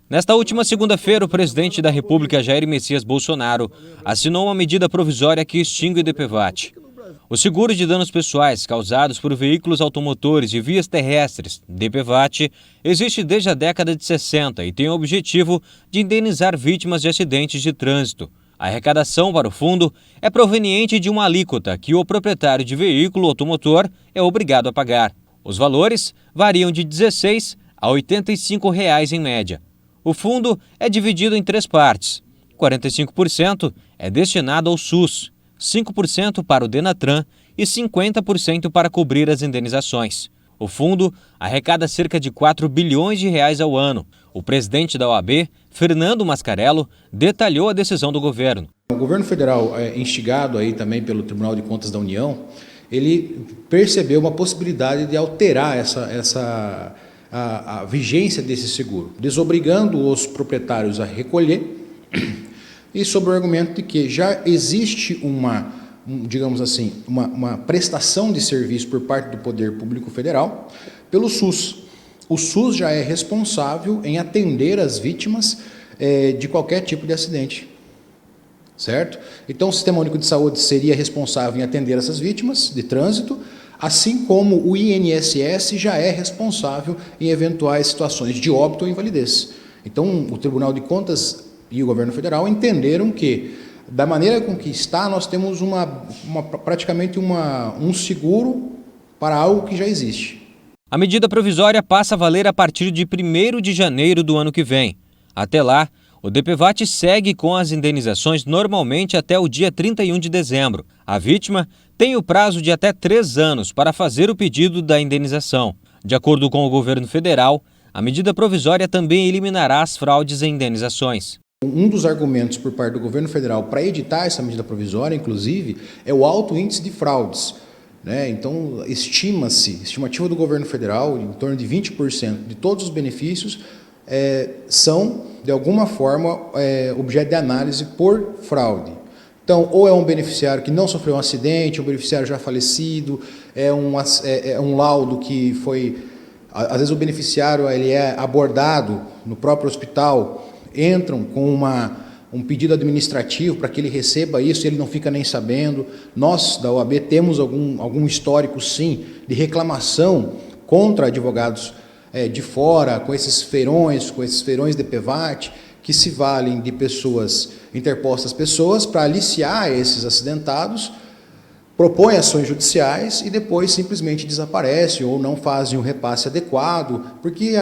Nesta última segunda-feira, o presidente da República, Jair Messias Bolsonaro, assinou uma medida provisória que extingue o DPVAT. O seguro de danos pessoais causados por veículos automotores e vias terrestres, DPVAT, existe desde a década de 60 e tem o objetivo de indenizar vítimas de acidentes de trânsito. A arrecadação para o fundo é proveniente de uma alíquota que o proprietário de veículo automotor é obrigado a pagar. Os valores variam de R$ 16 a R$ 85 em média. O fundo é dividido em 3 partes. 45% é destinado ao SUS, 5% para o Denatran e 50% para cobrir as indenizações. O fundo arrecada cerca de R$ 4 bilhões ao ano. O presidente da OAB, Fernando Mascarello, detalhou a decisão do governo. O governo federal, instigado aí também pelo Tribunal de Contas da União, ele percebeu uma possibilidade de alterar a vigência desse seguro, desobrigando os proprietários a recolher e sob o argumento de que já existe digamos assim, uma prestação de serviço por parte do Poder Público Federal pelo SUS. O SUS já é responsável em atender as vítimas de qualquer tipo de acidente, certo? Então o Sistema Único de Saúde seria responsável em atender essas vítimas de trânsito, assim como o INSS já é responsável em eventuais situações de óbito ou invalidez. Então o Tribunal de Contas e o governo federal entenderam que, da maneira com que está, nós temos praticamente um seguro para algo que já existe. A medida provisória passa a valer a partir de 1º de janeiro do ano que vem. Até lá, o DPVAT segue com as indenizações normalmente até o dia 31 de dezembro. A vítima tem o prazo de até 3 anos para fazer o pedido da indenização. De acordo com o governo federal, a medida provisória também eliminará as fraudes em indenizações. Um dos argumentos por parte do governo federal para editar essa medida provisória, inclusive, é o alto índice de fraudes. Então, estimativa do governo federal, em torno de 20% de todos os benefícios são, de alguma forma, objeto de análise por fraude. Então, ou é um beneficiário que não sofreu um acidente, um beneficiário já falecido, é um laudo que foi... Às vezes o beneficiário ele é abordado no próprio hospital, entram com um pedido administrativo para que ele receba isso e ele não fica nem sabendo. Nós, da OAB, temos algum histórico, sim, de reclamação contra advogados de fora, com esses feirões DPVAT, que se valem de interpostas pessoas para aliciar esses acidentados, propõem ações judiciais e depois simplesmente desaparecem ou não fazem o repasse adequado, porque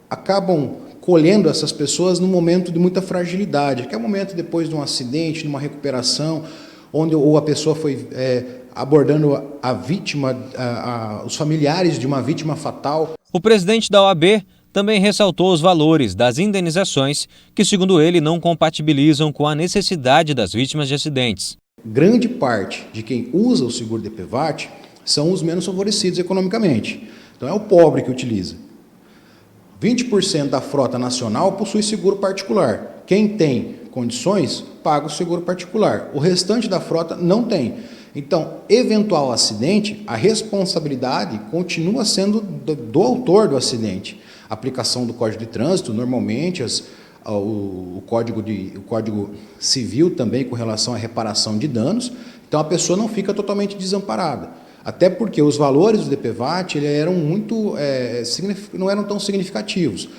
acabam colhendo essas pessoas num momento de muita fragilidade, que é o momento depois de um acidente, de uma recuperação, onde ou a pessoa foi abordando a vítima, os familiares de uma vítima fatal. O presidente da OAB também ressaltou os valores das indenizações que, segundo ele, não compatibilizam com a necessidade das vítimas de acidentes. Grande parte de quem usa o seguro DPVAT são os menos favorecidos economicamente. Então é o pobre que utiliza. 20% da frota nacional possui seguro particular. Quem tem condições, paga o seguro particular. O restante da frota não tem. Então, eventual acidente, a responsabilidade continua sendo do autor do acidente. A aplicação do Código de Trânsito, normalmente, o Código Civil também com relação à reparação de danos. Então, a pessoa não fica totalmente desamparada. Até porque os valores do DPVAT não eram tão significativos.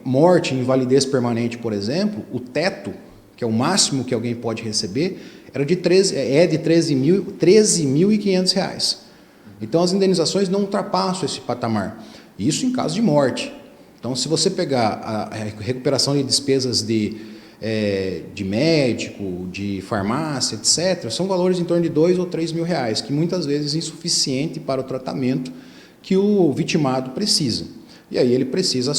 Morte, invalidez permanente, por exemplo, o teto, que é o máximo que alguém pode receber, é de R$ 13.500. Então as indenizações não ultrapassam esse patamar. Isso em caso de morte. Então, se você pegar a recuperação de despesas de médico, de farmácia, etc., são valores em torno de R$ 2 ou R$ 3 mil, que muitas vezes é insuficiente para o tratamento que o vitimado precisa. E aí ele precisa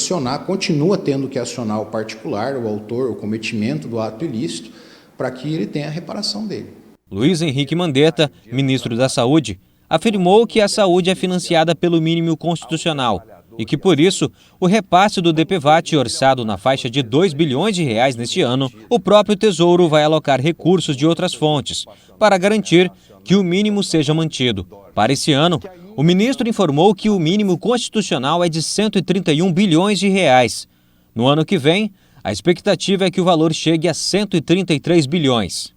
continua tendo que acionar o particular, o autor, o cometimento do ato ilícito, para que ele tenha a reparação dele. Luiz Henrique Mandetta, ministro da Saúde, afirmou que a saúde é financiada pelo mínimo constitucional e que, por isso, o repasse do DPVAT orçado na faixa de R$ 2 bilhões neste ano, o próprio Tesouro vai alocar recursos de outras fontes para garantir que o mínimo seja mantido. Para esse ano, o ministro informou que o mínimo constitucional é de R$ 131 bilhões. No ano que vem, a expectativa é que o valor chegue a 133 bilhões.